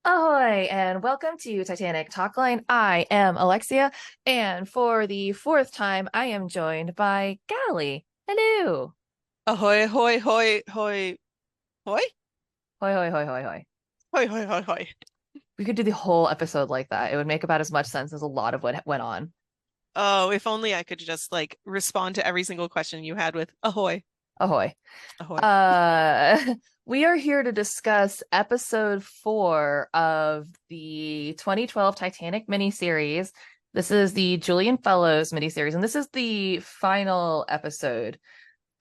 Ahoy, and welcome to Titanic Talkline. I am Alexia, and for the fourth time, I am joined by Gally. Hello. Ahoy, hoy, hoy, hoy, hoy, Hoy, hoy, hoy, hoy, hoy. hoy, hoy, hoy, hoy. We could do the whole episode like that. It would make about as much sense as a lot of what went on. Oh, if only I could just respond to every single question you had with ahoy, Ahoy. ahoy. Uh, we are here to discuss episode 4 of the 2012 Titanic miniseries. This is the Julian Fellows miniseries, and this is the final episode.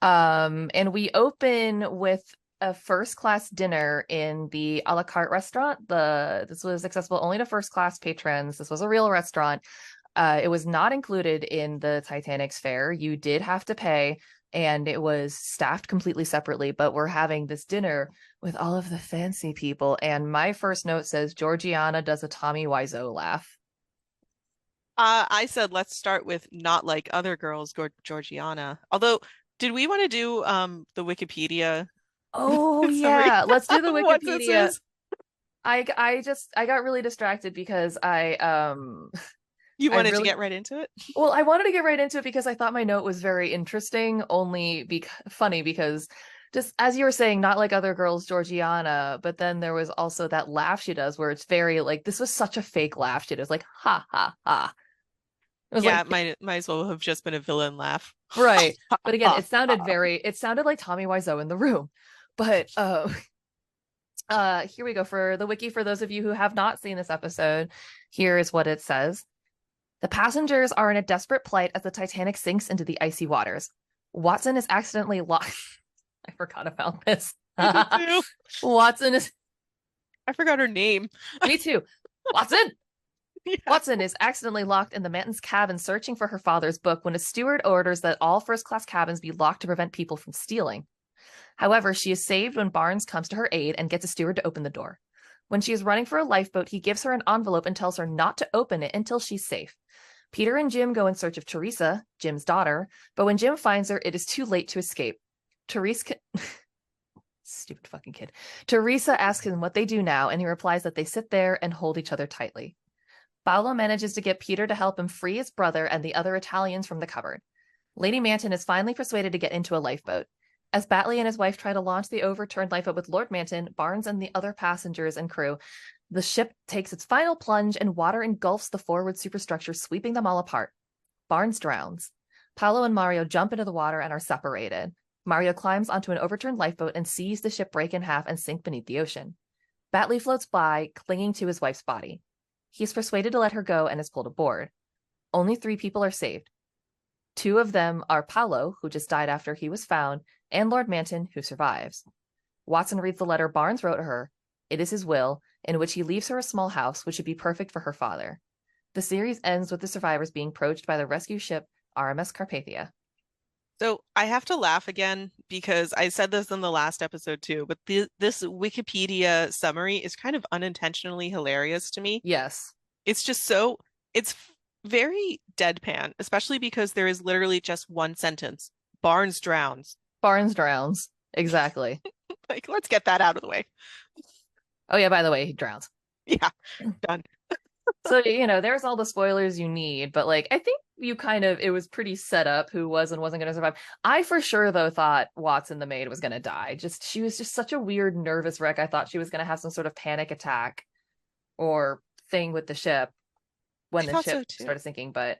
And we open with a first class dinner in the a la carte restaurant. This was accessible only to first class patrons. This was a real restaurant. It was not included in the Titanic's fare. You did have to pay, and it was staffed completely separately. But we're having this dinner with all of the fancy people. And my first note says Georgiana does a Tommy Wiseau laugh. I said let's start with not like other girls, Georgiana. Although, did we want to do the Wikipedia Oh summary yeah, let's do the of what this Wikipedia. is? I got really distracted because You I wanted to really get right into it? well, I wanted to get right into it because I thought my note was very interesting, only funny because just as you were saying, not like other girls, Georgiana, but then there was also that laugh she does where it's very like this was such a fake laugh she does, like ha ha ha. It was Yeah, like it might as well have just been a villain laugh. right. But again, it sounded like Tommy Wiseau in the room. But here we go for the wiki for those of you who have not seen this episode. Here is what it says. The passengers are in a desperate plight as the Titanic sinks into the icy waters. Watson is accidentally lost. I forgot about this. I did too. Watson is. I forgot her name. Me too. Watson! Yeah. Watson is accidentally locked in the Manton's cabin searching for her father's book when a steward orders that all first class cabins be locked to prevent people from stealing. However, she is saved when Barnes comes to her aid and gets a steward to open the door. When she is running for a lifeboat, he gives her an envelope and tells her not to open it until she's safe. Peter and Jim go in search of Teresa, Jim's daughter, but when Jim finds her, it is too late to escape. Teresa, stupid fucking kid. Teresa asks him what they do now, and he replies that they sit there and hold each other tightly. Paolo manages to get Peter to help him free his brother and the other Italians from the cupboard. Lady Manton is finally persuaded to get into a lifeboat. As Batley and his wife try to launch the overturned lifeboat with Lord Manton, Barnes, and the other passengers and crew, the ship takes its final plunge and water engulfs the forward superstructure, sweeping them all apart. Barnes drowns. Paolo and Mario jump into the water and are separated. Mario climbs onto an overturned lifeboat and sees the ship break in half and sink beneath the ocean. Batley floats by, clinging to his wife's body. He is persuaded to let her go and is pulled aboard. Only 3 people are saved. 2 of them are Paolo, who just died after he was found, and Lord Manton, who survives. Watson reads the letter Barnes wrote her. It is his will, in which he leaves her a small house which would be perfect for her father. The series ends with the survivors being approached by the rescue ship RMS Carpathia. So I have to laugh again because I said this in the last episode too, but this Wikipedia summary is kind of unintentionally hilarious to me. Yes, It's just so, it's very deadpan, especially because there is literally just one sentence. Barnes drowns. Barnes drowns. Exactly. Like, let's get that out of the way. Oh yeah, by the way, he drowns. Yeah, done. So, there's all the spoilers you need, but like I think it was pretty set up who was and wasn't going to survive. I for sure though thought Watson the maid was going to die. Just she was just such a weird nervous wreck. I thought she was going to have some sort of panic attack or thing with the ship I when the thought ship so too. started sinking, but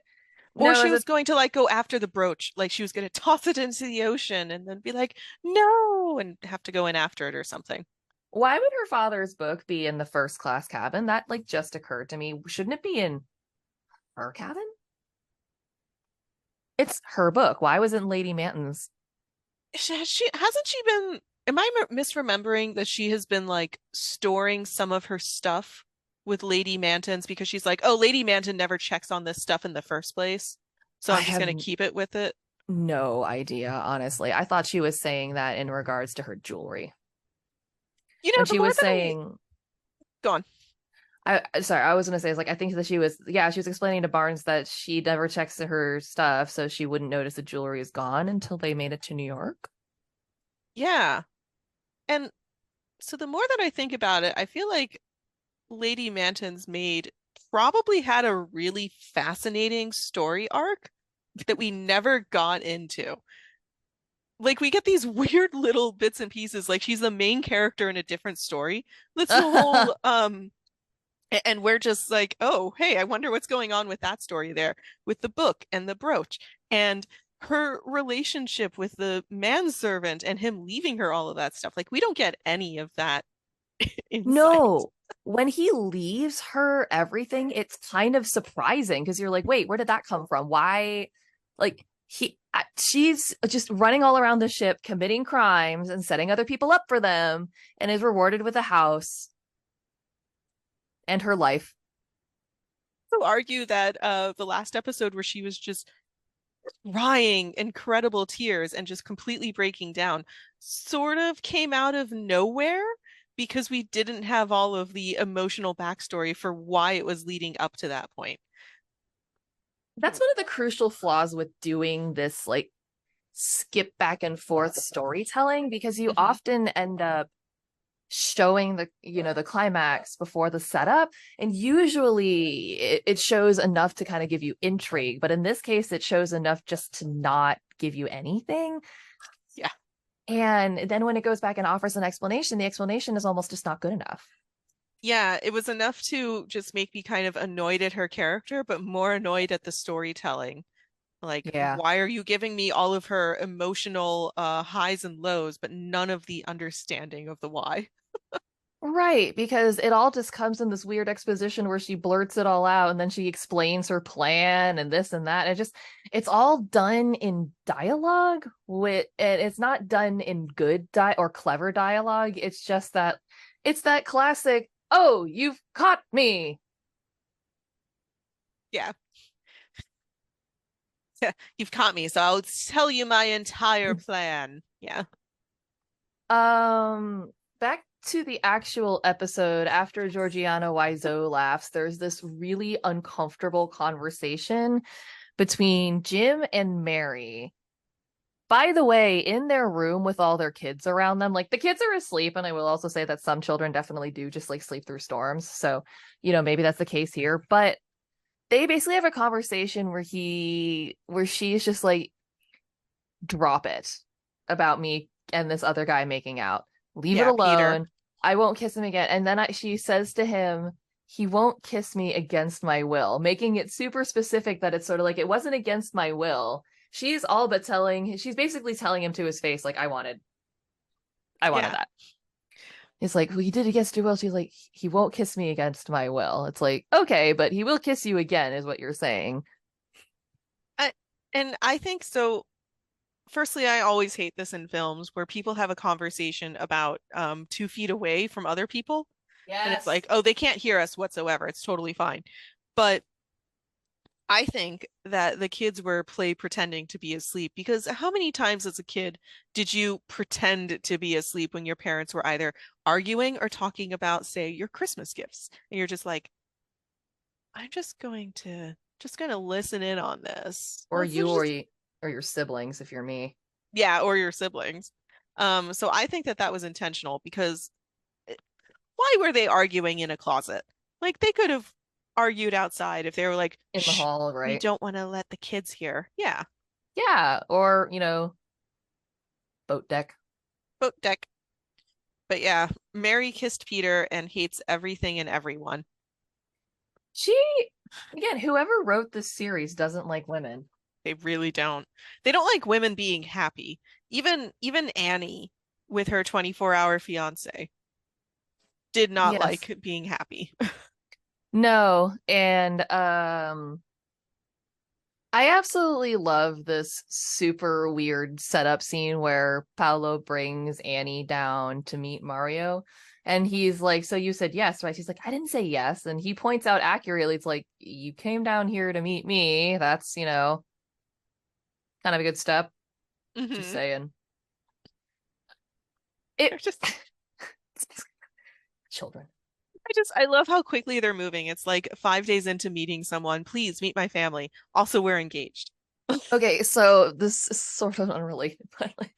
Or no, she as a was going to like go after the brooch, like she was going to toss it into the ocean and then be like, no, and have to go in after it or something. why would her father's book be in the first class cabin? That like just occurred to me. Shouldn't it be in her cabin? It's her book. Why was it in Lady Manton's? She hasn't she been, am I misremembering that she has been like storing some of her stuff with Lady Manton's because she's like, oh, Lady Manton never checks on this stuff in the first place. So I I'm just have going to keep it with it. no idea, honestly. I thought she was saying that in regards to her jewelry. You know, When the she more was that I saying, go on. sorry, I was gonna say is like I think that she was explaining to Barnes that she never checks her stuff, so she wouldn't notice the jewelry is gone until they made it to New York. Yeah. And so the more that I think about it, I feel like Lady Manton's maid probably had a really fascinating story arc that we never got into. Like we get these weird little bits and pieces, like she's the main character in a different story. That's the whole and we're just like, oh, hey, I wonder what's going on with that story there, with the book and the brooch and her relationship with the manservant and him leaving her, all of that stuff. Like we don't get any of that insight. No, when he leaves her everything, it's kind of surprising because you're like, wait, where did that come from? Why? Like, she's just running all around the ship, committing crimes and setting other people up for them, and is rewarded with a house and her life. To argue that the last episode where she was just crying incredible tears and just completely breaking down sort of came out of nowhere because we didn't have all of the emotional backstory for why it was leading up to that point. That's one of the crucial flaws with doing this, like, skip back and forth storytelling, because you often end up showing the climax before the setup, and usually it shows enough to kind of give you intrigue, but in this case it shows enough just to not give you anything. Yeah. And then when it goes back and offers an explanation, the explanation is almost just not good enough. Yeah, it was enough to just make me kind of annoyed at her character, but more annoyed at the storytelling. Like, Yeah. why are you giving me all of her emotional highs and lows, but none of the understanding of the why? Right, because it all just comes in this weird exposition where she blurts it all out and then she explains her plan and this and that. It's all done in dialogue with, and it's not done in good or clever dialogue. It's just that it's that classic, oh, you've caught me. Yeah. Yeah, you've caught me, so I'll tell you my entire plan. Yeah. Um, Back to the actual episode, after Georgiana Wiseau laughs, there's this really uncomfortable conversation between Jim and Mary. By the way, in their room with all their kids around them, like the kids are asleep, and I will also say that some children definitely do just like sleep through storms. So, maybe that's the case here, but they basically have a conversation where she's just like, drop it about me and this other guy making out. Leave it Yeah, Peter. alone. I won't kiss him again. And then she says to him, he won't kiss me against my will, making it super specific that it's sort of like it wasn't against my will. She's basically telling him to his face, like, I wanted Yeah. that. It's like, well, he did against your will. She's like, he won't kiss me against my will. It's like, okay, but he will kiss you again, is what you're saying. I, and I think so. Firstly, I always hate this in films where people have a conversation about 2 feet away from other people. And it's Yes. like, oh, they can't hear us whatsoever. It's totally fine. But I think that the kids were pretending to be asleep because how many times as a kid did you pretend to be asleep when your parents were either arguing or talking about, say, your Christmas gifts? And you're just like, I'm just going to listen in on this. Or Let's you just or your siblings, if you're me. Yeah, or your siblings. So I think that that was intentional because why were they arguing in a closet? Like they could have argued outside if they were like, In the shh, hall, we right? don't want to let the kids hear. Yeah, Yeah, or boat deck. boat deck. But yeah, Mary kissed Peter and hates everything and everyone. She Again, whoever wrote this series doesn't like women. They really don't. They don't like women being happy. Even Annie with her 24-hour fiance did not Yes. like being happy. No, and I absolutely love this super weird setup scene where Paolo brings Annie down to meet Mario. And he's like, so you said yes, right? She's like, I didn't say yes. And he points out accurately, it's like, you came down here to meet me. That's, kind of a good step. Just Hmm. saying. It They're just children. I love how quickly they're moving. It's like 5 days into meeting someone. Please meet my family. Also, we're engaged. Okay, so this is sort of unrelated, but like,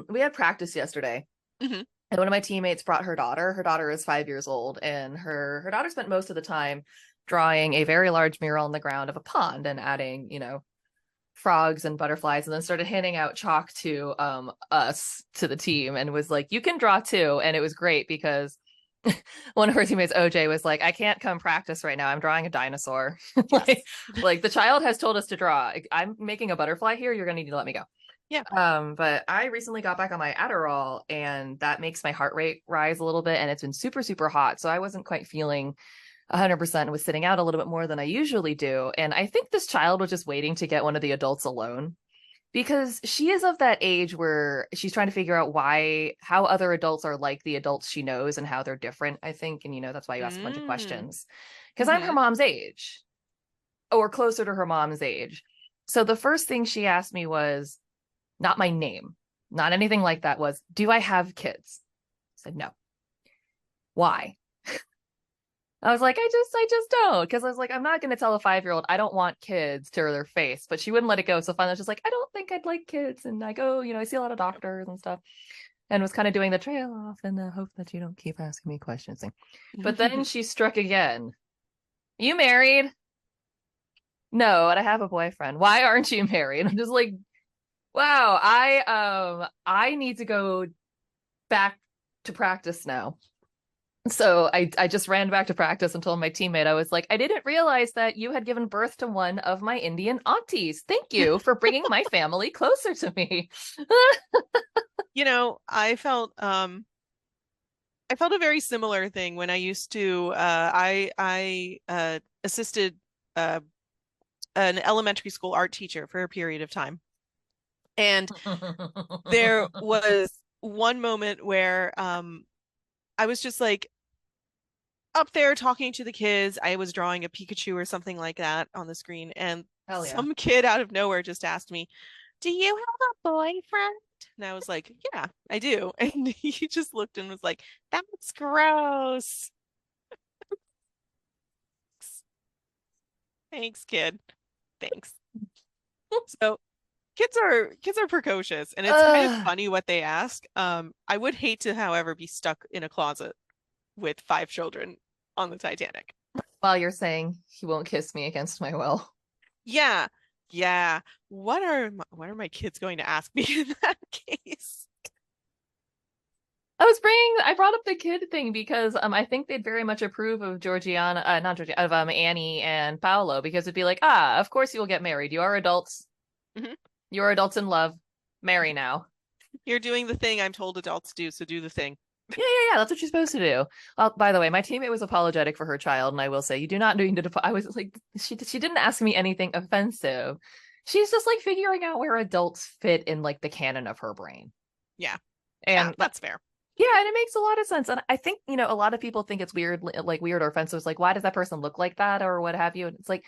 we had practice yesterday. Hmm. And one of my teammates brought her daughter. Her daughter is 5 years old, and her daughter spent most of the time drawing a very large mural on the ground of a pond and adding, frogs and butterflies, and then started handing out chalk to us, to the team, and was like, you can draw too. And it was great because one of her teammates, OJ, was like, I can't come practice right now, I'm drawing a dinosaur. like Yes. like the child has told us to draw. I'm making a butterfly here, you're gonna need to let me go. Yeah. But I recently got back on my Adderall, and that makes my heart rate rise a little bit, and it's been super super hot, so I wasn't quite feeling 100%, was sitting out a little bit more than I usually do. And I think this child was just waiting to get one of the adults alone, because she is of that age where she's trying to figure out how other adults are like the adults she knows and how they're different, I think. And, that's why you ask a bunch of Mm. questions, because I'm her Mm-hmm. mom's age or closer to her mom's age. So the first thing she asked me was not my name, not anything like that, was, do I have kids? I said, no. Why? I was like, I just don't. Because I was like, I'm not going to tell a 5-year-old I don't want kids to their face. But she wouldn't let it go. So finally, I was just like, I don't think I'd like kids. And I go, I see a lot of doctors and stuff, and was kind of doing the trail off in the hope that you don't keep asking me questions thing. But then she struck again. You married? No, and I have a boyfriend. Why aren't you married? I'm just like, wow, I need to go back to practice now. So I just ran back to practice and told my teammate, I was like, I didn't realize that you had given birth to one of my Indian aunties. Thank you for bringing my family closer to me. I felt a very similar thing when I used to I assisted uh an elementary school art teacher for a period of time. And there was one moment where I was just like up there talking to the kids. I was drawing a Pikachu or something like that on the screen, and Hell yeah. some kid out of nowhere just asked me, "Do you have a boyfriend?" And I was like, "Yeah, I do." And he just looked and was like, "That's gross." Thanks, kid. Thanks. So kids are precocious, and it's kind of funny what they ask. I would hate to, however, be stuck in a closet with 5 children on the Titanic. While you're saying he won't kiss me against my will. Yeah. Yeah. What are my kids going to ask me in that case? I brought up the kid thing because I think they'd very much approve of Georgiana, not Georgiana, of Annie and Paolo, because it'd be like, of course you will get married. You are adults. Mhm. You are adults in love. Marry now. You're doing the thing I'm told adults do, so do the thing. Yeah. That's what she's supposed to do. By the way, my teammate was apologetic for her child, and I will say, you do not need to. I was like, she didn't ask me anything offensive. She's just like figuring out where adults fit in like the canon of her brain, Yeah. Yeah, and that's fair. yeah, and it makes a lot of sense. And I think a lot of people think it's weird, like weird or offensive. It's like, why does that person look like that, or what have you? And it's like,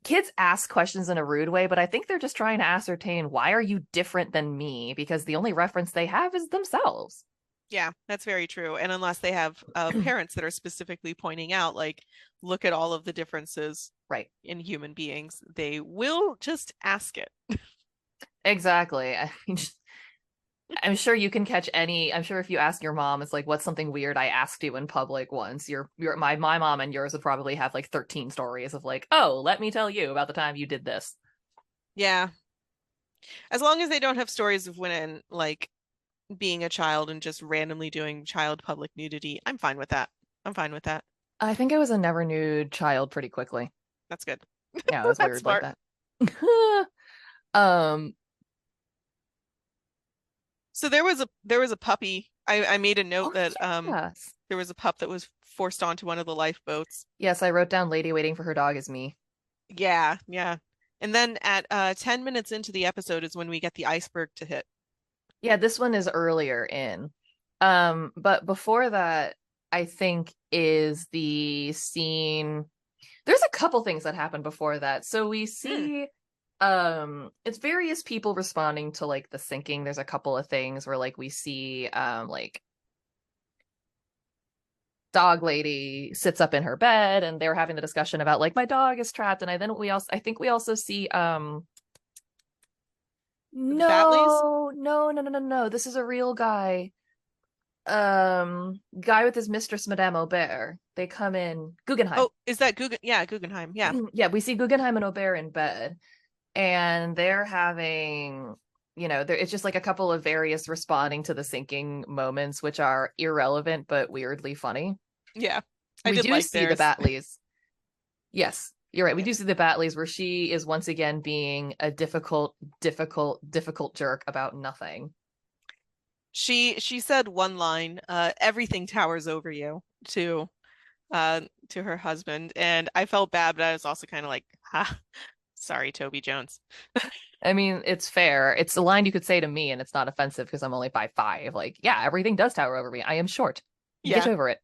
kids ask questions in a rude way, but I think they're just trying to ascertain, why are you different than me? Because the only reference they have is themselves. Yeah, that's very true. And unless they have parents that are specifically pointing out, like, look at all of the differences Right. in human beings, they will just ask it. Exactly. I mean, I'm sure you can catch any. I'm sure if you ask your mom, it's like, what's something weird I asked you in public once? My mom and yours would probably have like 13 stories of like, oh, let me tell you about the time you did this. Yeah. As long as they don't have stories of when, like, being a child and just randomly doing child public nudity, I'm fine with that. I'm fine with that. I think I was a never nude child pretty quickly. That's good. Yeah, it was That's weird like smart. that. um, So there was a puppy. I made a note oh that yes. there was a pup that was forced onto one of the lifeboats. Yes, I wrote down lady waiting for her dog is me. Yeah, yeah. And then at 10 minutes into the episode is when we get the iceberg to hit. Yeah, this one is earlier in. But before that, I think is the scene. There's a couple things that happen before that. So we Hmm. see it's various people responding to like the sinking. There's a couple of things where like we see like dog lady sits up in her bed, and they're having the discussion about like, my dog is trapped. And I think we also see The Batleys? no, no, no, no, no, no, this is a real guy. Guy with his mistress, Madame Aubert. They come in Guggenheim. Oh, is that Guggen? Yeah, Guggenheim. Yeah. Yeah, we see Guggenheim and Aubert in bed, and they're having, it's just like a couple of various responding to the sinking moments, which are irrelevant but weirdly funny. Yeah. I We did do like see the theirs. Batleys. Yes, you're right. We Yeah. do see the Batleys where she is once again being a difficult jerk about nothing. She said one line, everything towers over you to her husband, and I felt bad, but I was also kind of like, ha, sorry, Toby Jones. I mean, it's fair. It's a line you could say to me, and it's not offensive because I'm only 5'5". Like, yeah, everything does tower over me. I am short. Get Yeah. over it.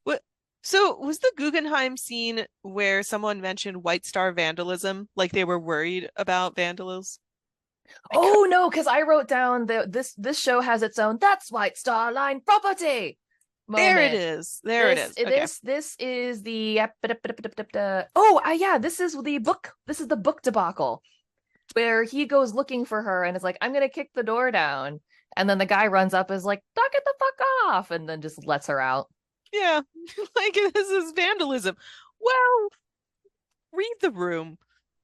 What so was the Guggenheim scene where someone mentioned White Star vandalism, like they were worried about vandals? I could, Oh no, because I wrote down that this show has its own "That's White Star Line property" there it moment. is. There it This is. Okay. this is the oh yeah, this is the book. This is the book debacle where he goes looking for her and is like, I'm gonna kick the door down, and then the guy runs up and is like, knock it the fuck off, and then just lets her out. Yeah. Like this is vandalism. Well, read the room.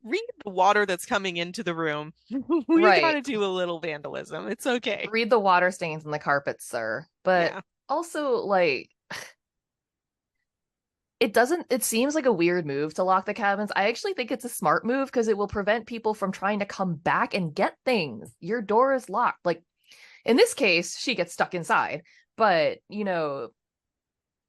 Read the water that's coming into the room. We Right. gotta do a little vandalism. It's okay. Read the water stains on the carpet, sir. But Yeah. also, like, it seems like a weird move to lock the cabins. I actually think it's a smart move because it will prevent people from trying to come back and get things. Your door is locked. Like, in this case, she gets stuck inside. But,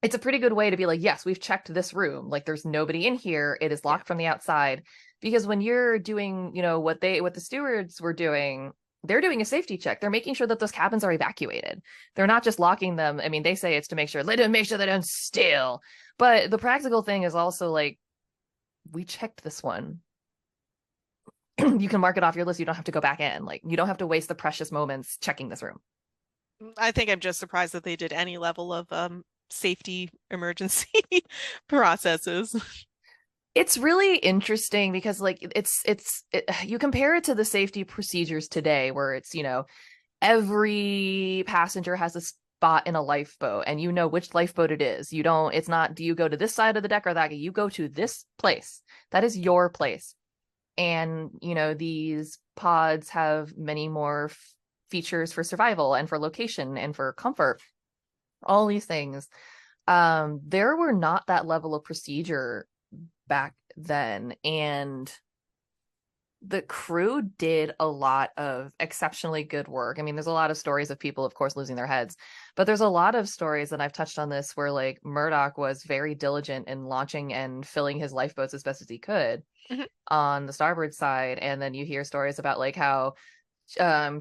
it's a pretty good way to be like, yes, we've checked this room. Like, there's nobody in here. It is Yeah. locked from the outside. Because when you're doing, what the stewards were doing, they're doing a safety check. They're making sure that those cabins are evacuated. They're not just locking them. I mean, they say it's to make sure they don't steal. But the practical thing is also like, we checked this one. You can mark it off your list. You don't have to go back in. Like, you don't have to waste the precious moments checking this room. I think I'm just surprised that they did any level of safety emergency processes. It's really interesting because like you compare it to the safety procedures today where it's, every passenger has a spot in a lifeboat and you know which lifeboat it is. You don't, it's not, do you go to this side of the deck or that? You go to this place. That is your place. And, these pods have many more features for survival and for location and for comfort, all these things. There were not that level of procedure back then. And the crew did a lot of exceptionally good work. I mean, there's a lot of stories of people, of course, losing their heads, but there's a lot of stories, and I've touched on this, where like Murdoch was very diligent in launching and filling his lifeboats as best as he could Mhm. on the starboard side. And then you hear stories about like how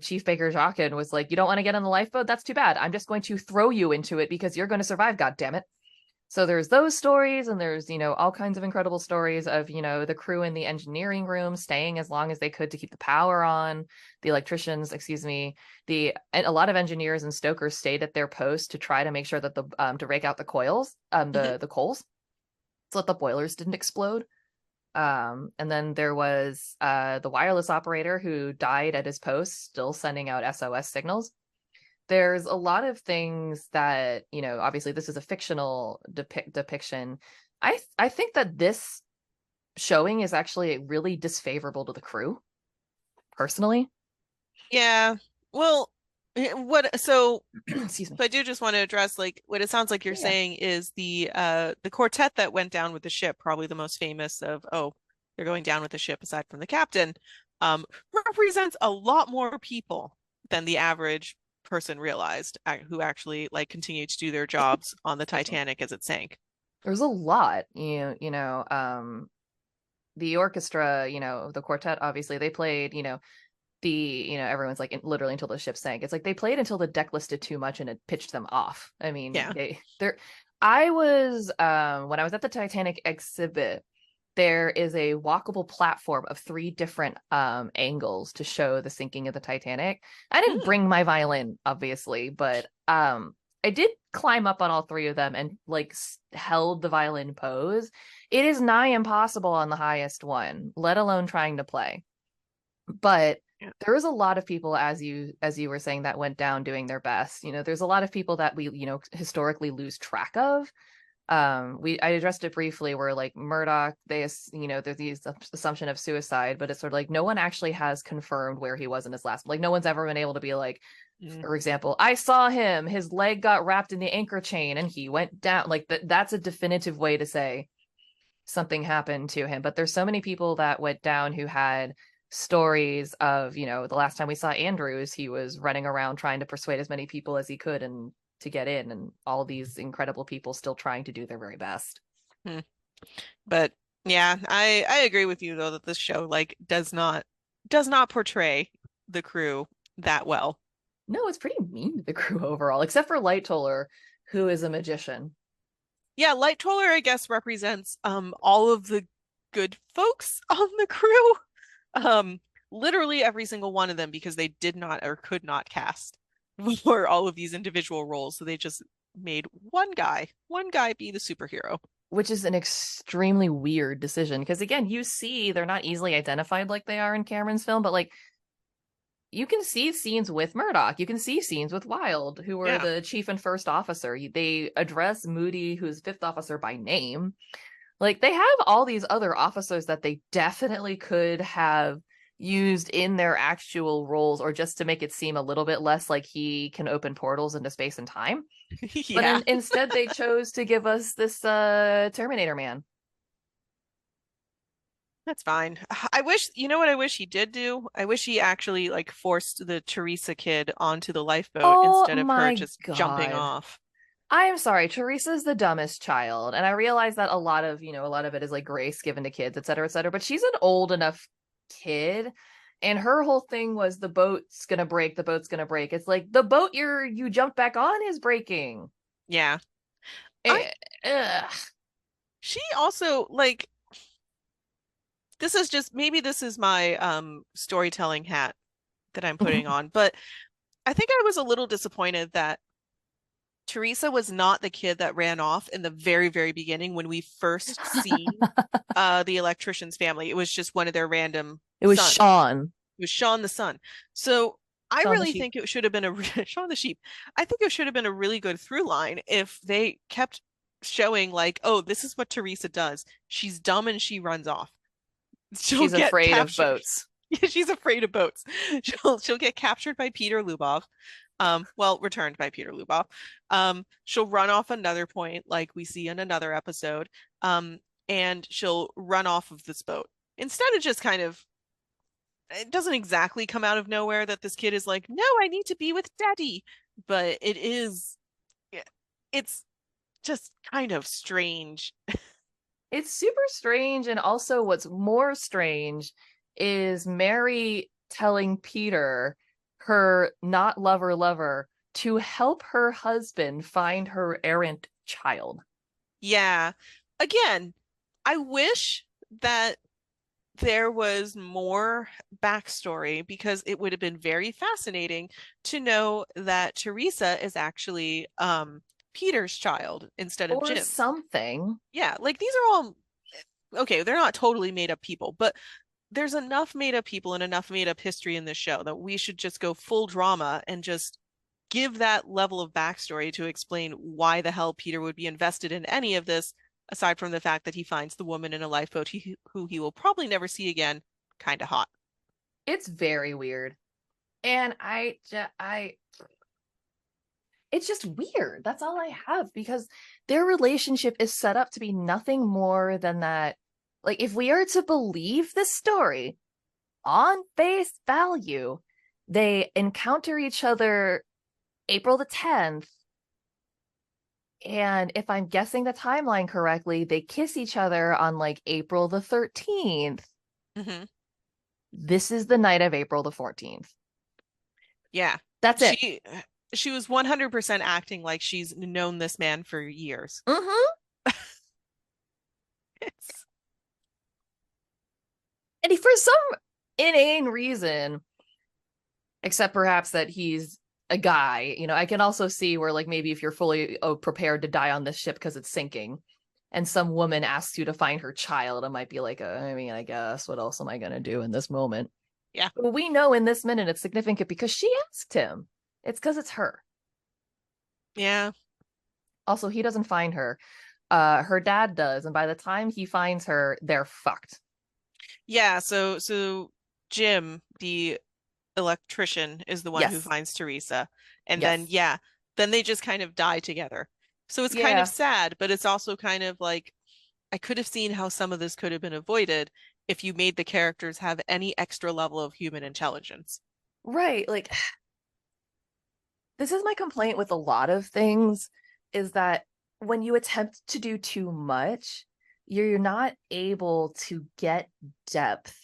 Chief Baker Jockin was like, you don't want to get on the lifeboat? That's too bad. I'm just going to throw you into it because you're going to survive, God damn it. So there's those stories, and there's, all kinds of incredible stories of, the crew in the engineering room staying as long as they could to keep the power on, the electricians, excuse me, a lot of engineers and stokers stayed at their post to try to make sure that to rake out the coils, Mhm. the coals, so that the boilers didn't explode. And then there was the wireless operator who died at his post, still sending out SOS signals. There's a lot of things that, obviously this is a fictional depiction. I think that this showing is actually really disfavorable to the crew, personally. Yeah. Well, what so Excuse me. so I do just want to address like what it sounds like you're Yeah. saying is the quartet that went down with the ship, probably the most famous of, oh, they're going down with the ship aside from the captain, represents a lot more people than the average person realized who actually like continued to do their jobs on the Definitely. Titanic as it sank. There's a lot, the orchestra, the quartet, obviously they played, everyone's like literally until the ship sank. It's like they played until the deck listed too much and it pitched them off. I mean, Yeah. I was when I was at the Titanic exhibit, there is a walkable platform of three different angles to show the sinking of the Titanic. I didn't Mm. bring my violin, obviously, but I did climb up on all three of them and like held the violin pose. It is nigh impossible on the highest one, let alone trying to play. But Yeah. there was a lot of people, as you were saying, that went down doing their best. There's a lot of people that we, historically lose track of. I addressed it briefly where like Murdoch, there's these assumption of suicide, but it's sort of like no one actually has confirmed where he was in his last, like no one's ever been able to be like, Mm. for example, I saw him, his leg got wrapped in the anchor chain and he went down. Like that's a definitive way to say something happened to him. But there's so many people that went down who had stories of, the last time we saw Andrews, he was running around trying to persuade as many people as he could and to get in, and all these incredible people still trying to do their very best. Mm. But yeah, I agree with you though that this show like does not portray the crew that well. No, it's pretty mean to the crew overall, except for Light Toller, who is a magician. Yeah, Light Toller, I guess, represents all of the good folks on the crew. Um, Literally every single one of them because they did not or could not cast for all of these individual roles. So they just made one guy be the superhero. Which is an extremely weird decision because, again, you see they're not easily identified like they are in Cameron's film, but like you can see scenes with Murdoch, you can see scenes with Wilde, who were Yeah. the chief and first officer. They address Moody, who's fifth officer, by name. Like they have all these other officers that they definitely could have used in their actual roles, or just to make it seem a little bit less like he can open portals into space and time. But Yeah. instead, they chose to give us this Terminator man. That's fine. I wish, you know what I wish he did do? I wish he actually like forced the Teresa kid onto the lifeboat Oh instead of her my just jumping God. off. I'm sorry, Teresa's the dumbest child. And I realize that a lot of it is like grace given to kids, et cetera, et cetera. But she's an old enough kid. And her whole thing was the boat's gonna break, the boat's gonna break. It's like the boat you jumped back on is breaking. Yeah. I Eh, ugh. She also like this is just maybe this is my storytelling hat that I'm putting on, but I think I was a little disappointed that Teresa was not the kid that ran off in the very, very beginning when we first see the electrician's family. It was just one of their random It was sons. Sean. It was Sean the son. So I Sean the really sheep. think it should have been a Sean the sheep. I think it should have been a really good through line if they kept showing like, oh, this is what Teresa does. She's dumb and she runs off. She'll She's get afraid of captured. boats. Yeah, she's afraid of boats. She'll get captured by Peter Lubov. Well, returned by Peter Lubov. She'll run off another point, like we see in another episode. And she'll run off of this boat. Instead of just kind of, it doesn't exactly come out of nowhere that this kid is like, no, I need to be with daddy. But it is, it's just kind of strange. It's super strange. And also, what's more strange is Mary telling Peter, her not lover, to help her husband find her errant child. Yeah. Again, I wish that there was more backstory because it would have been very fascinating to know that Teresa is actually Peter's child instead of Or Jim's. something. Yeah, like these are all okay, they're not totally made up people, but there's enough made up people and enough made up history in this show that we should just go full drama and just give that level of backstory to explain why the hell Peter would be invested in any of this, aside from the fact that he finds the woman in a lifeboat who he will probably never see again kind of hot. It's very weird. And it's just weird. That's all I have, because their relationship is set up to be nothing more than that. Like, if we are to believe this story on face value, they encounter each other April the 10th. And if I'm guessing the timeline correctly, they kiss each other on like April the 13th. Mm-hmm. This is the night of April the 14th. Yeah. That's it. She was 100% acting like she's known this man for years. Mm-hmm. It's And for some inane reason, except perhaps that he's a guy, I can also see where, like, maybe if you're fully prepared to die on this ship because it's sinking, and some woman asks you to find her child, it might be like, I mean, I guess, what else am I going to do in this moment? Yeah. But we know in this minute it's significant because she asked him. It's because it's her. Yeah. Also, he doesn't find her. Her dad does, and by the time he finds her, they're fucked. Yeah, so Jim, the electrician, is the one who Yes. finds Teresa. And then Yes. yeah, then they just kind of die together. So it's kind of Yeah. sad, but it's also kind of like I could have seen how some of this could have been avoided if you made the characters have any extra level of human intelligence. Right. Like, this is my complaint with a lot of things is that when you attempt to do too much, you're not able to get depth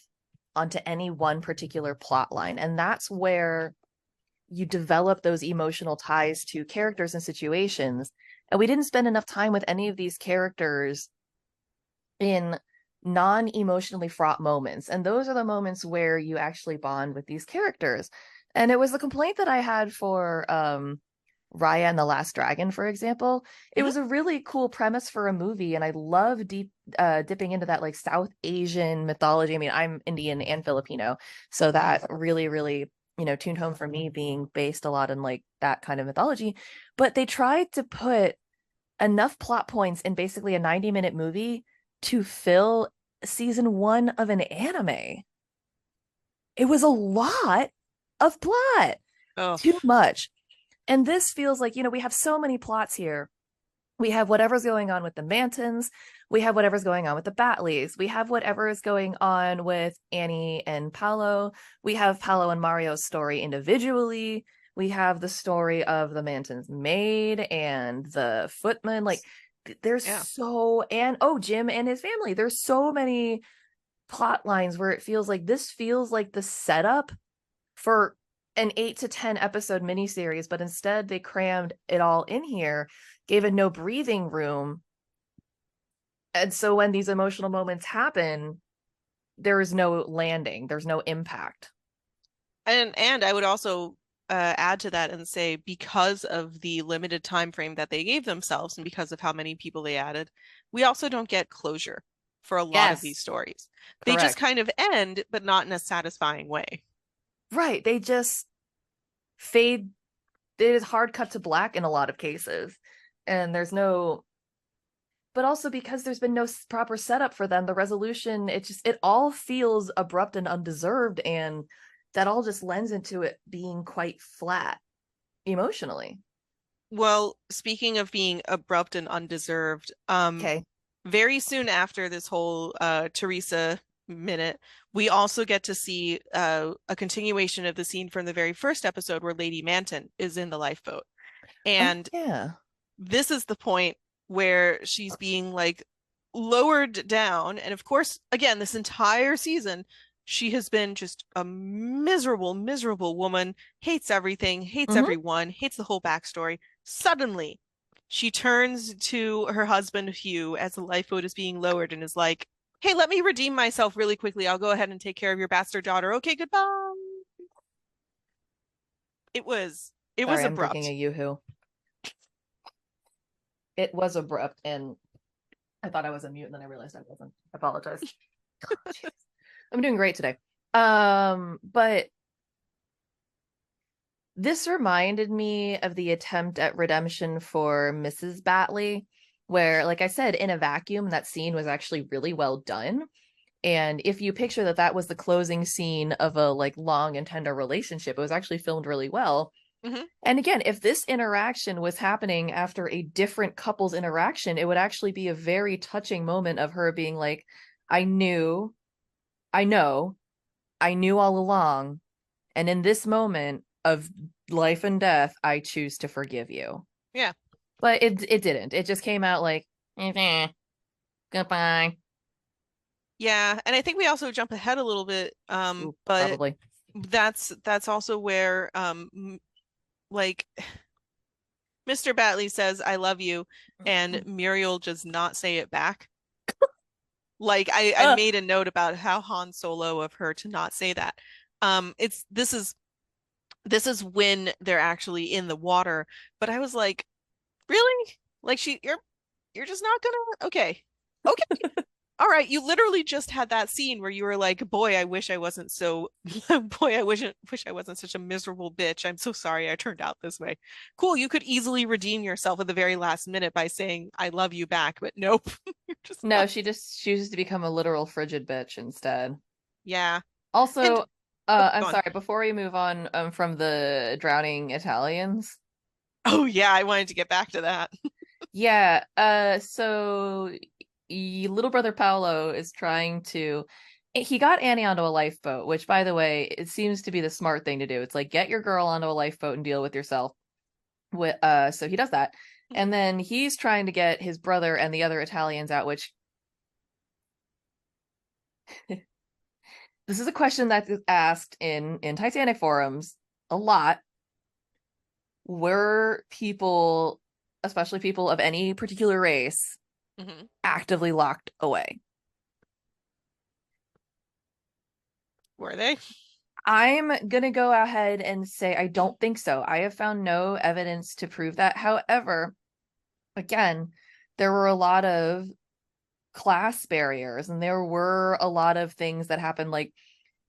onto any one particular plot line. And that's where you develop those emotional ties to characters and situations. And we didn't spend enough time with any of these characters in non-emotionally fraught moments. And those are the moments where you actually bond with these characters. And it was the complaint that I had for Raya and the Last Dragon, for example. It Mhm. was a really cool premise for a movie, and I love dipping into that like South Asian mythology. I mean, I'm Indian and Filipino, so that really, really, tuned home for me being based a lot in like that kind of mythology. But they tried to put enough plot points in basically a 90-minute movie to fill season one of an anime. It was a lot of plot, Oh, too much. And this feels like, we have so many plots here. We have whatever's going on with the Mantons. We have whatever's going on with the Batleys. We have whatever is going on with Annie and Paolo. We have Paolo and Mario's story individually. We have the story of the Manton's maid and the footman. Like, there's yeah. and oh, Jim and his family. There's so many plot lines where it feels like this feels like the setup for an 8 to 10 episode miniseries, but instead they crammed it all in here, gave it no breathing room. And so when these emotional moments happen, there is no landing, there's no impact. And I would also add to that and say because of the limited time frame that they gave themselves and because of how many people they added, we also don't get closure for a lot of these Yes, stories. They just correct. kind of end, but not in a satisfying way. Right. They just fade. It is hard cut to black in a lot of cases. And there's no, but also because there's been no proper setup for them, the resolution, it all feels abrupt and undeserved. And that all just lends into it being quite flat emotionally. Well, speaking of being abrupt and undeserved, Okay. very soon after this whole Teresa minute, we also get to see a continuation of the scene from the very first episode where Lady Manton is in the lifeboat. Oh, And yeah. this is the point where she's being like lowered down. And of course, again, this entire season, she has been just a miserable, miserable woman, hates everything, hates Mm-hmm. everyone, hates the whole backstory. Suddenly, she turns to her husband, Hugh, as the lifeboat is being lowered and is like, hey, let me redeem myself really quickly. I'll go ahead and take care of your bastard daughter. Okay, goodbye. It was Sorry, I'm drinking a abrupt. Yoo-hoo. It was abrupt, and I thought I was a mute, and then I realized I wasn't. I apologize. Jeez. I'm doing great today. But this reminded me of the attempt at redemption for Mrs. Batley, where, like I said, in a vacuum, that scene was actually really well done. And if you picture that that was the closing scene of a like long and tender relationship, it was actually filmed really well. Hmm. And again, if this interaction was happening after a different couple's interaction, it would actually be a very touching moment of her being like, I knew, I know, I knew all along. And in this moment of life and death, I choose to forgive you. Yeah. But it didn't. It just came out like, goodbye. Yeah, and I think we also jump ahead a little bit, Ooh, but probably. that's also where like Mr. Batley says I love you and Muriel does not say it back. Like I Uh, made a note about how Han Solo of her to not say that. It's this is when they're actually in the water, but I was like, really? Like you're just not gonna okay. Okay. All right, you literally just had that scene where you were like, "Boy, I wish I wasn't so boy, I wish I wasn't such a miserable bitch. I'm so sorry I turned out this way." Cool, you could easily redeem yourself at the very last minute by saying, "I love you" back, but nope. You're just No, like, she just chooses to become a literal frigid bitch instead. yeah. And Also, oh, I'm go on. sorry, before we move on from the drowning Italians. Oh yeah, I wanted to get back to that. Yeah, so little brother Paolo is trying to he got Annie onto a lifeboat, which by the way, it seems to be the smart thing to do. It's like get your girl onto a lifeboat and deal with yourself. So he does that. And then he's trying to get his brother and the other Italians out, which this is a question that is asked in Titanic forums a lot. Were people, especially people of any particular race, Mhm. actively locked away? Were they? I'm gonna go ahead and say I don't think so. I have found no evidence to prove that. However, again, there were a lot of class barriers and there were a lot of things that happened. Like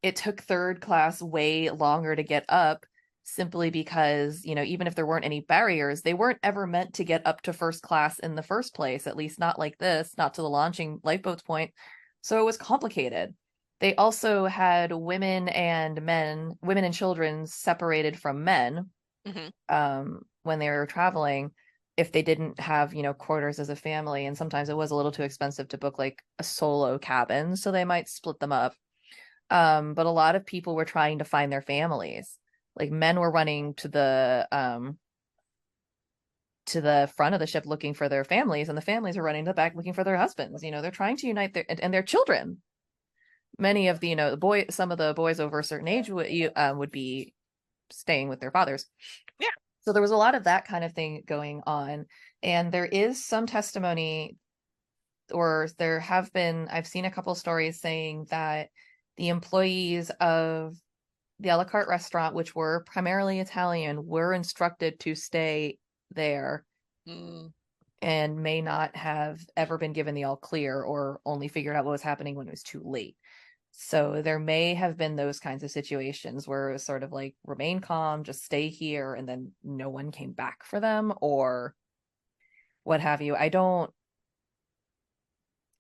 it took third class way longer to get up simply because, even if there weren't any barriers, they weren't ever meant to get up to first class in the first place, at least not like this, not to the launching lifeboats point. So it was complicated. They also had women and children separated from men Mhm. when they were traveling if they didn't have, quarters as a family. And sometimes it was a little too expensive to book like a solo cabin, so they might split them up. But a lot of people were trying to find their families. Like men were running to the front of the ship looking for their families, and the families are running to the back looking for their husbands. They're trying to unite their children. Many of some of the boys over a certain age would be staying with their fathers. Yeah. So there was a lot of that kind of thing going on, and there is some testimony, or there have been. I've seen a couple stories saying that the employees of the a la carte restaurant, which were primarily Italian, were instructed to stay there Mm. and may not have ever been given the all clear or only figured out what was happening when it was too late. So there may have been those kinds of situations where it was sort of like remain calm, just stay here, and then no one came back for them or what have you. I don't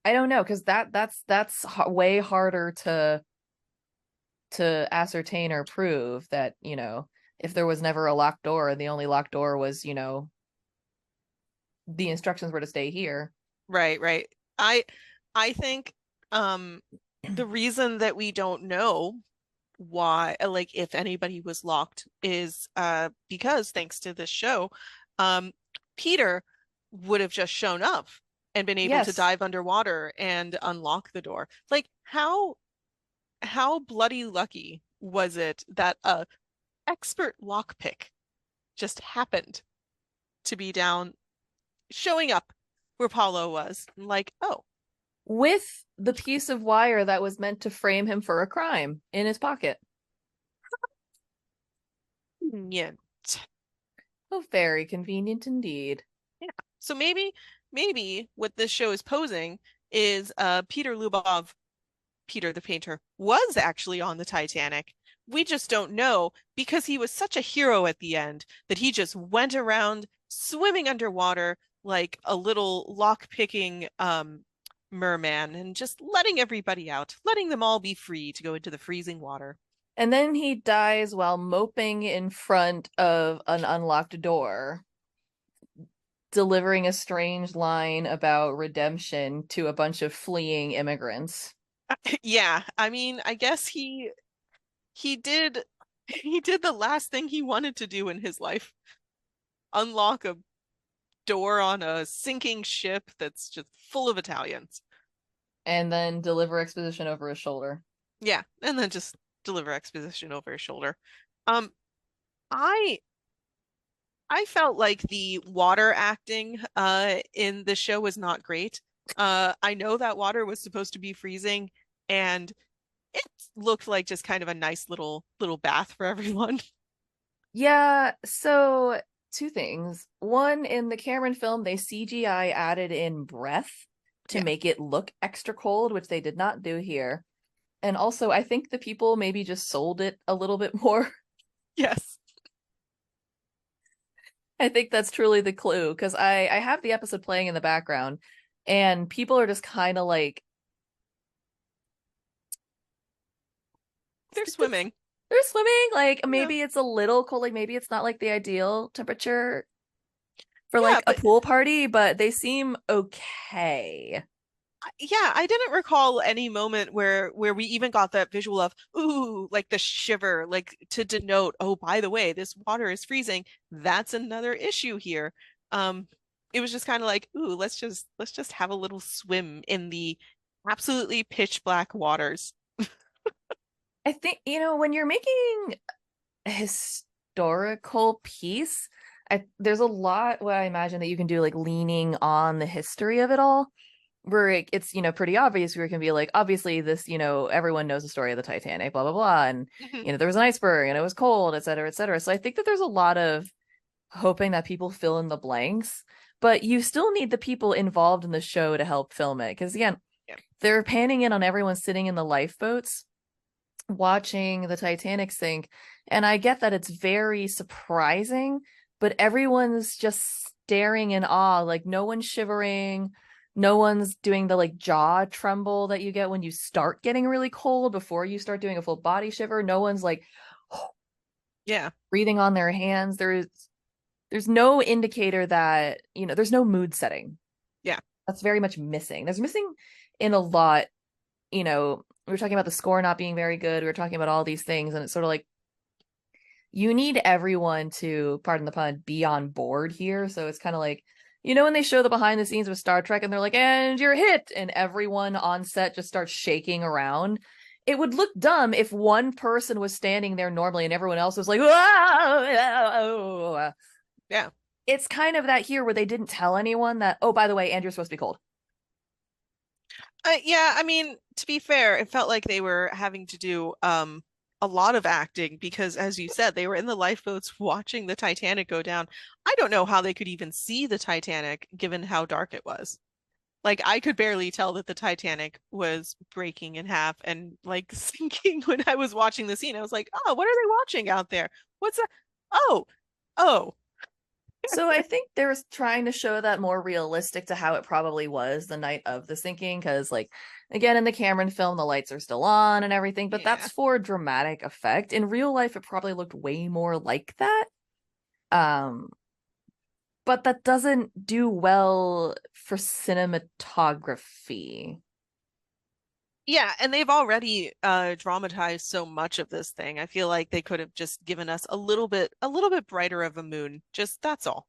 know because that's way harder to ascertain or prove that, if there was never a locked door and the only locked door was, the instructions were to stay here. Right, right. I I think um the reason that we don't know why, like if anybody was locked is because thanks to this show, um Peter would have just shown up and been able to Yes. dive underwater and unlock the door. Like how bloody lucky was it that a expert lockpick just happened to be down showing up where Paulo was? Like, oh, With the piece of wire that was meant to frame him for a crime in his pocket. yeah. Oh, very convenient indeed. Yeah. So maybe what this show is posing is Peter Lubov, Peter the painter, was actually on the Titanic. We just don't know because he was such a hero at the end that he just went around swimming underwater like a little lock-picking merman and just letting everybody out, letting them all be free to go into the freezing water. And then he dies while moping in front of an unlocked door, delivering a strange line about redemption to a bunch of fleeing immigrants. Yeah, I mean, I guess he did he did the last thing he wanted to do in his life. Unlock a door on a sinking ship that's just full of Italians. And then deliver exposition over his shoulder. Yeah, and then just deliver exposition over his shoulder. Um, I I felt like the water acting in the show was not great. I know that water was supposed to be freezing, and it looked like just kind of a nice little bath for everyone. Yeah, so two things. One, in the Cameron film, they CGI added in breath, to Yeah. make it look extra cold, which they did not do here. And also, I think the people maybe just sold it a little bit more. Yes. I think that's truly the clue because I have the episode playing in the background, and people are just kind of like They're swimming. they're swimming. Like Yeah. maybe it's a little cold. Like maybe it's not like the ideal temperature for Yeah, like a but pool party, but they seem okay. yeah, I didn't recall any moment where we even got that visual of ooh, like the shiver, like to denote, oh, by the way, this water is freezing. That's another issue here. Um, it was just kind of like, ooh, let's just have a little swim in the absolutely pitch black waters. I think, when you're making a historical piece, there's a lot what I imagine that you can do, like leaning on the history of it all, where it's, pretty obvious, where it can be like, obviously this, everyone knows the story of the Titanic, blah, blah, blah. And, Mhm. there was an iceberg and it was cold, et cetera, et cetera. So I think that there's a lot of hoping that people fill in the blanks, but you still need the people involved in the show to help film it. Because again, Yeah. they're panning in on everyone sitting in the lifeboats watching the Titanic sink. And I get that it's very surprising, but everyone's just staring in awe. Like no one's shivering. No one's doing the like jaw tremble that you get when you start getting really cold before you start doing a full body shiver. No one's like Yeah. breathing on their hands. There's no indicator that, there's no mood setting. Yeah. That's very much missing. There's missing in a lot, we were talking about the score not being very good. We were talking about all these things, and it's sort of like you need everyone to, pardon the pun, be on board here. So it's kind of like, when they show the behind the scenes with Star Trek and they're like, and you're hit, and everyone on set just starts shaking around. It would look dumb if one person was standing there normally and everyone else was like, whoa. Yeah. It's kind of that here where they didn't tell anyone that, oh, by the way, Andrew's supposed to be cold. Yeah, I mean, to be fair, it felt like they were having to do a lot of acting because, as you said, they were in the lifeboats watching the Titanic go down. I don't know how they could even see the Titanic given how dark it was. Like I could barely tell that the Titanic was breaking in half and like sinking when I was watching the scene. I was like, "Oh, what are they watching out there? What's that? Oh, oh, So I think they're trying to show that more realistic to how it probably was the night of the sinking, because like again in the Cameron film the lights are still on and everything, but yeah, that's for dramatic effect. In real life it probably looked way more like that. Um, but that doesn't do well for cinematography. yeah." And they've already dramatized so much of this thing. I feel like they could have just given us a little bit brighter of a moon. Just that's all,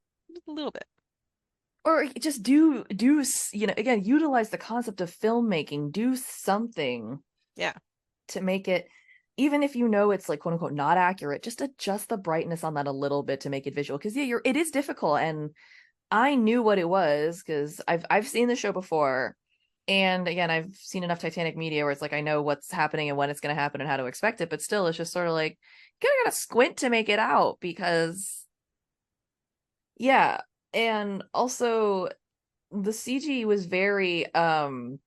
a little bit. Or just do again utilize the concept of filmmaking, do something Yeah, to make it, even if it's like quote unquote not accurate, just adjust the brightness on that a little bit to make it visual. Because yeah, it is difficult, and I knew what it was because I've seen the show before, and again I've seen enough Titanic media where it's like I know what's happening and when it's going to happen and how to expect it, but still it's just sort of like you kind of gotta squint to make it out because yeah. And also the CG was very the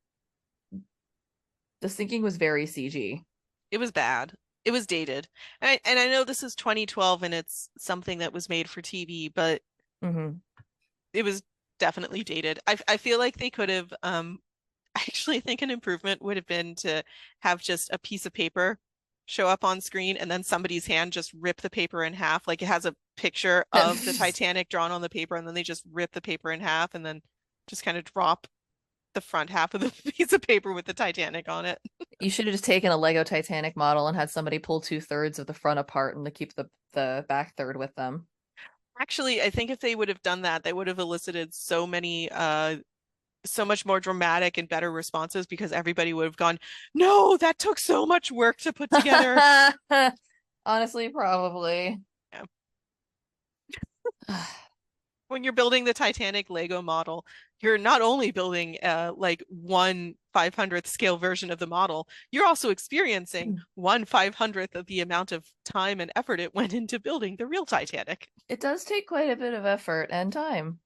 sinking was very CG. it was bad. It was dated. And I know this is 2012 and it's something that was made for TV, but Hmm. it was definitely dated. I feel like they could have I actually think an improvement would have been to have just a piece of paper show up on screen and then somebody's hand just rip the paper in half. Like it has a picture of the Titanic drawn on the paper and then they just rip the paper in half and then just kind of drop the front half of the piece of paper with the Titanic on it. You should have just taken a Lego Titanic model and had somebody pull 2/3 of the front apart and to keep the back third with them. Actually, I think if they would have done that, they would have elicited so much more dramatic and better responses because everybody would have gone, "No, that took so much work to put together." Honestly, probably. Yeah. When you're building the Titanic Lego model, you're not only building like 1/500th scale version of the model, you're also experiencing 1/500th of the amount of time and effort it went into building the real Titanic. It does take quite a bit of effort and time.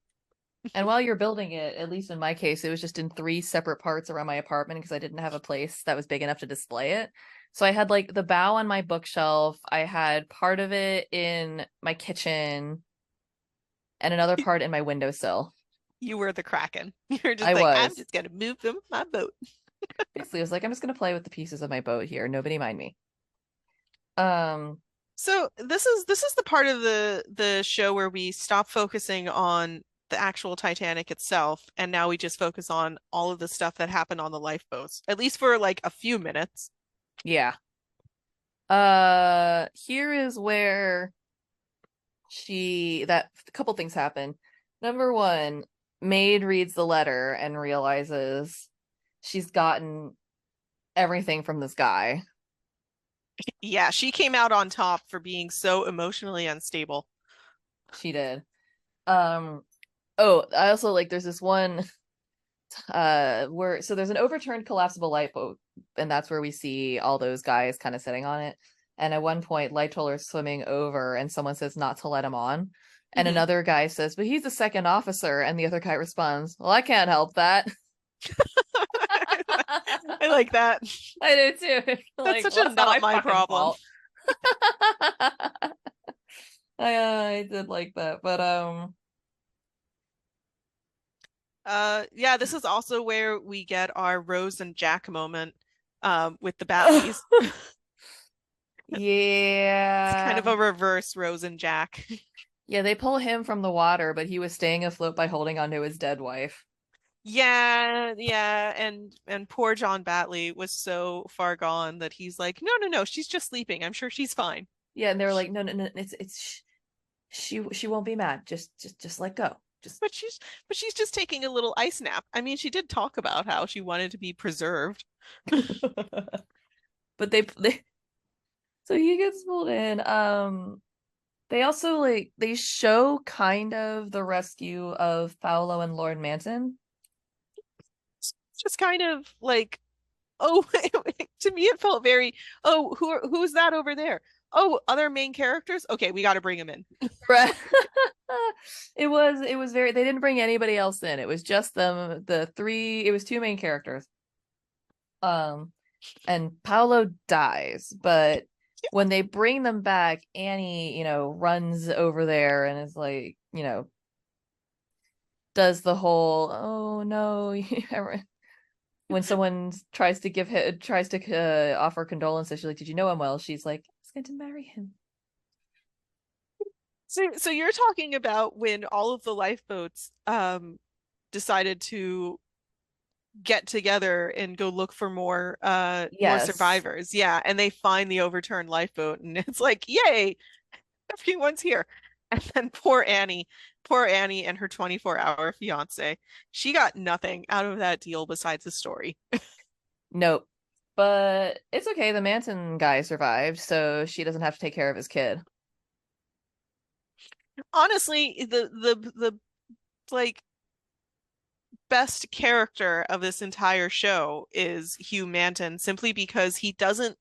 And while you're building it, at least in my case, it was just in three separate parts around my apartment because I didn't have a place that was big enough to display it. So I had like the bow on my bookshelf, I had part of it in my kitchen, and another part in my windowsill. You were the Kraken. You're just I like, I'm was. just gonna move them my boat. Basically, I was like, I'm just gonna play with the pieces of my boat here. Nobody mind me. Um, So this is the part of the show where we stop focusing on the actual Titanic itself, and now we just focus on all of the stuff that happened on the lifeboats, at least for like a few minutes. yeah. Here is where that a couple things happen. Number one, Maid reads the letter and realizes she's gotten everything from this guy. Yeah, she came out on top for being so emotionally unstable. She did. Um, oh, I also like there's this one where so there's an overturned collapsible lifeboat, and that's where we see all those guys kind of sitting on it. And at one point, Lightoller swimming over, and someone says not to let him on. And Hmm. another guy says, "But he's a second officer." And the other guy responds, "Well, I can't help that." I like that. I do too. That's Like, such well, a that's not not my my fucking problem. fault. I did like that, but Yeah, this is also where we get our Rose and Jack moment with the Batleys. It's kind yeah, of a reverse Rose and Jack. yeah. They pull him from the water, but he was staying afloat by holding onto his dead wife. Yeah, yeah, and poor John Batley was so far gone that he's like, no, no, no, she's just sleeping. I'm sure she's fine. Yeah, and they were like, no, no, no, it's she won't be mad. Just let go. Just. But she's just taking a little ice nap. I mean, she did talk about how she wanted to be preserved. But they so he gets pulled in. They also like they show kind of the rescue of Paolo and Lord Manton. It's just kind of like, oh, to me it felt very, oh, who's that over there? Oh, other main characters? Okay, we got to bring him in. Right. It was very they didn't bring anybody else in. It was just them, the three, it was two main characters. Um and Paolo dies, but when they bring them back, Annie, runs over there and is like, does the whole, oh no, when someone tries to offer condolences, she's like, did you know him well? She's like, I was going to marry him. So you're talking about when all of the lifeboats decided to get together and go look for more Yes. survivors. Yeah, and they find the overturned lifeboat and it's like, yay, everyone's here. And then poor Annie and her 24-hour fiance. She got nothing out of that deal besides the story. Nope. But it's okay. The Manson guy survived, so she doesn't have to take care of his kid. Honestly, the like best character of this entire show is Hugh Manton simply because he doesn't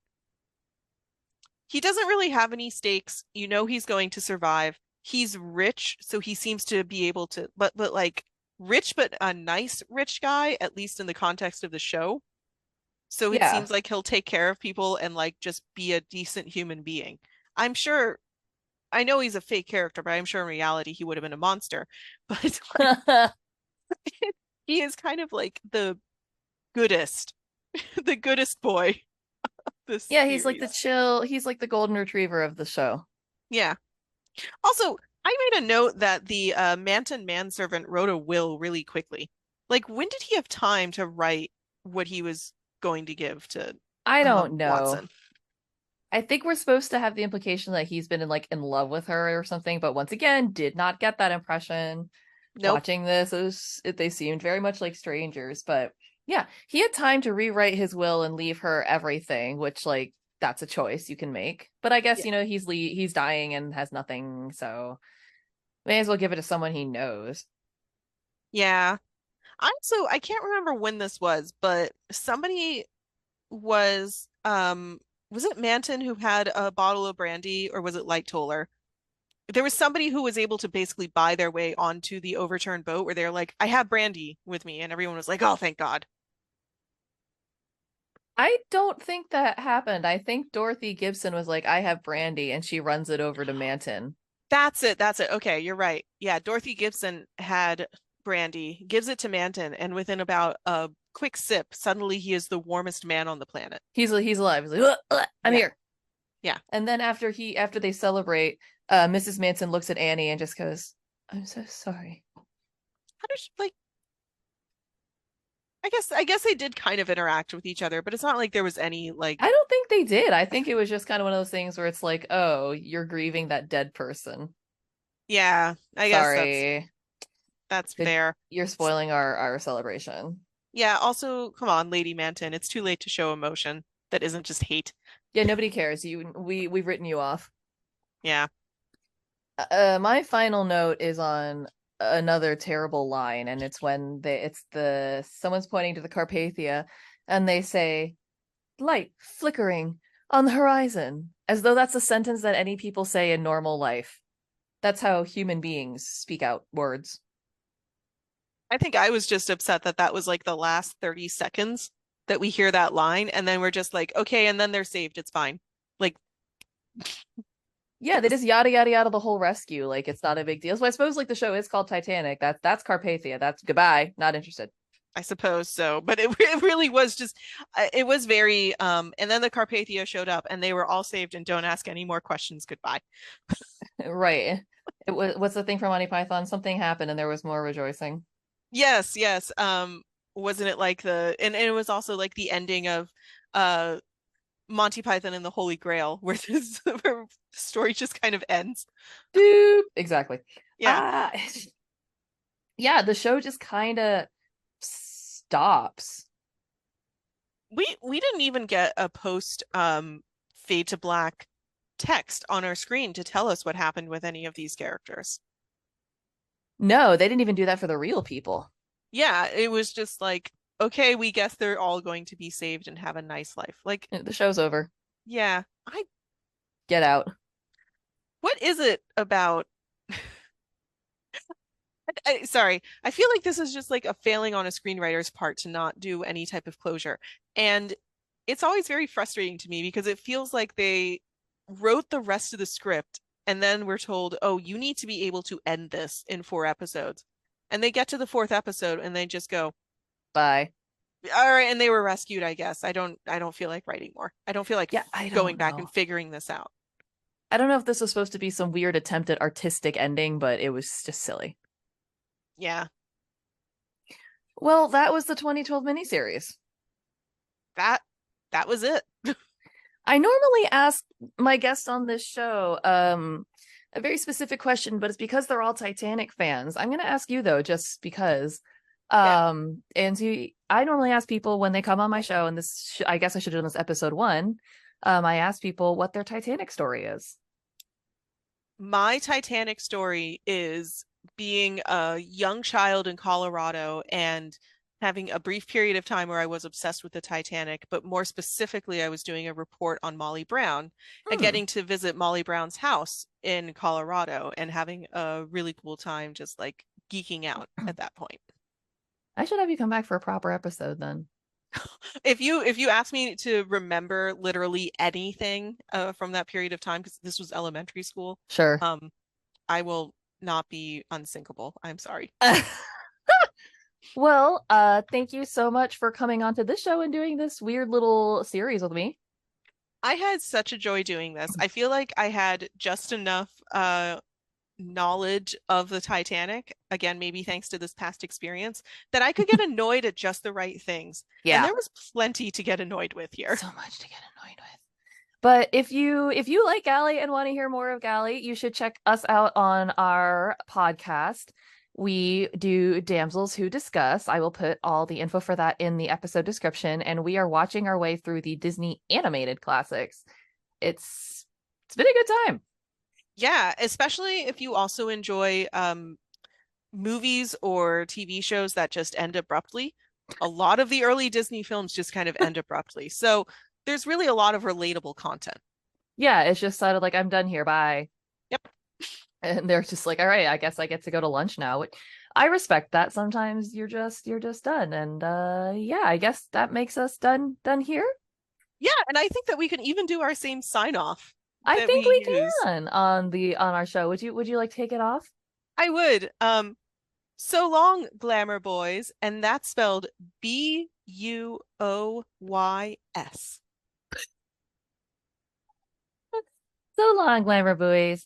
really have any stakes. You know he's going to survive. He's rich, so he seems to be able to, but like rich, but a nice rich guy, at least in the context of the show. So it Yeah. seems like he'll take care of people and like just be a decent human being. I'm sure, I know he's a fake character, but I'm sure in reality he would have been a monster. But like he is kind of like the goodest, the goodest boy of this Yeah, series. he's like the golden retriever of the show. Yeah. Also, I made a note that the Manton manservant wrote a will really quickly. Like, when did he have time to write what he was going to give to I don't know. Watson? I think we're supposed to have the implication that he's been in love with her or something, but once again, did not get that impression. Nope. Watching this, they seemed very much like strangers, but yeah, he had time to rewrite his will and leave her everything, which like that's a choice you can make. But I guess Yeah. he's dying and has nothing, so may as well give it to someone he knows. Yeah. I can't remember when this was, but somebody was it Manton who had a bottle of brandy or was it Light Toller? there was somebody who was able to basically buy their way onto the overturned boat where they're like, I have brandy with me, and everyone was like, oh, thank God. I don't think that happened. I think Dorothy Gibson was like, I have brandy, and she runs it over to Manton. That's it. That's it. Okay, you're right. Yeah, Dorothy Gibson had brandy, gives it to Manton, and within about a quick sip, suddenly he is the warmest man on the planet. He's alive. He's like, "Ugh, ugh, I'm Yeah, here." yeah. And then after they celebrate, Mrs. Manson looks at Annie and just goes, "I'm so sorry." How does like I guess they did kind of interact with each other, but it's not like there was any like I don't think they did. I think it was just kind of one of those things where it's like, "Oh, you're grieving that dead person. yeah, I guess Sorry, that's fair. you're spoiling our celebration." Yeah, also, come on, Lady Manton, it's too late to show emotion that isn't just hate. Yeah, nobody cares. We've written you off. Yeah. My final note is on another terrible line, and it's when it's the someone's pointing to the Carpathia, and they say, "Light flickering on the horizon," as though that's a sentence that any people say in normal life. That's how human beings speak out words. I think I was just upset that that was like the last 30 seconds that we hear that line, and then we're just like, okay, and then they're saved. It's fine. Like, Yeah, they just yada yada yada the whole rescue. Like it's not a big deal. So I suppose like the show is called Titanic. That's Carpathia. That's goodbye. Not interested. I suppose so, but it really was just it was very and then the Carpathia showed up and they were all saved and don't ask any more questions. Goodbye. Right. It was what's the thing from Monty Python? Something happened and there was more rejoicing. Yes, yes. Wasn't it like and it was also like the ending of uh Monty Python and the Holy Grail where this where the story just kind of ends. Doop. Exactly. Yeah. Ah, yeah, the show just kind of stops. We didn't even get a post fade to black text on our screen to tell us what happened with any of these characters. No, they didn't even do that for the real people. Yeah, it was just like, okay, we guess they're all going to be saved and have a nice life. Like, The show's over. yeah, I Get out. what is it about sorry, I feel like this is just like a failing on a screenwriter's part to not do any type of closure. And it's always very frustrating to me because it feels like they wrote the rest of the script and then we're told, oh, you need to be able to end this in 4 episodes. And they get to the fourth episode and they just go, Bye. all right, and they were rescued, I guess. I don't feel like writing more. I don't feel like Yeah, I going don't back and know. figuring this out. I don't know if this was supposed to be some weird attempt at artistic ending, but it was just silly. Yeah, Well, that was the 2012 miniseries. that that was it. I normally ask my guests on this show a very specific question, but it's because they're all Titanic fans. I'm going to ask you though, just because. Yeah. And so I normally ask people when they come on my show, and I guess I should have done this episode one. I ask people what their Titanic story is. My Titanic story is being a young child in Colorado and having a brief period of time where I was obsessed with the Titanic, but more specifically, I was doing a report on Molly Brown and Hmm. getting to visit Molly Brown's house in Colorado and having a really cool time just like geeking out at that point. I should have you come back for a proper episode then. If you ask me to remember literally anything from that period of time, because this was elementary school, Sure. um, I will not be unsinkable. I'm sorry. Well, thank you so much for coming onto this show and doing this weird little series with me. I had such a joy doing this. I feel like I had just enough knowledge of the Titanic, again, maybe thanks to this past experience, that I could get annoyed at just the right things. And Yeah, there was plenty to get annoyed with here. so much to get annoyed with. But if you like Galley and want to hear more of Galley, you should check us out on our podcast. We do Damsels Who Discuss. I will put all the info for that in the episode description. And we are watching our way through the Disney animated classics. It's been a good time. Yeah, especially if you also enjoy movies or TV shows that just end abruptly. A lot of the early Disney films just kind of end abruptly. So there's really a lot of relatable content. Yeah, it's just sort of like I'm done here. Bye. Yep. And they're just like, all right, I guess I get to go to lunch now. Which I respect that. Sometimes you're just done. And yeah, I guess that makes us done here. Yeah, and I think that we can even do our same sign off I that we think we use. can on the on our show. Would you like to take it off? I would. So long, glamour boys, and that's spelled Buoys. So long, glamour boys.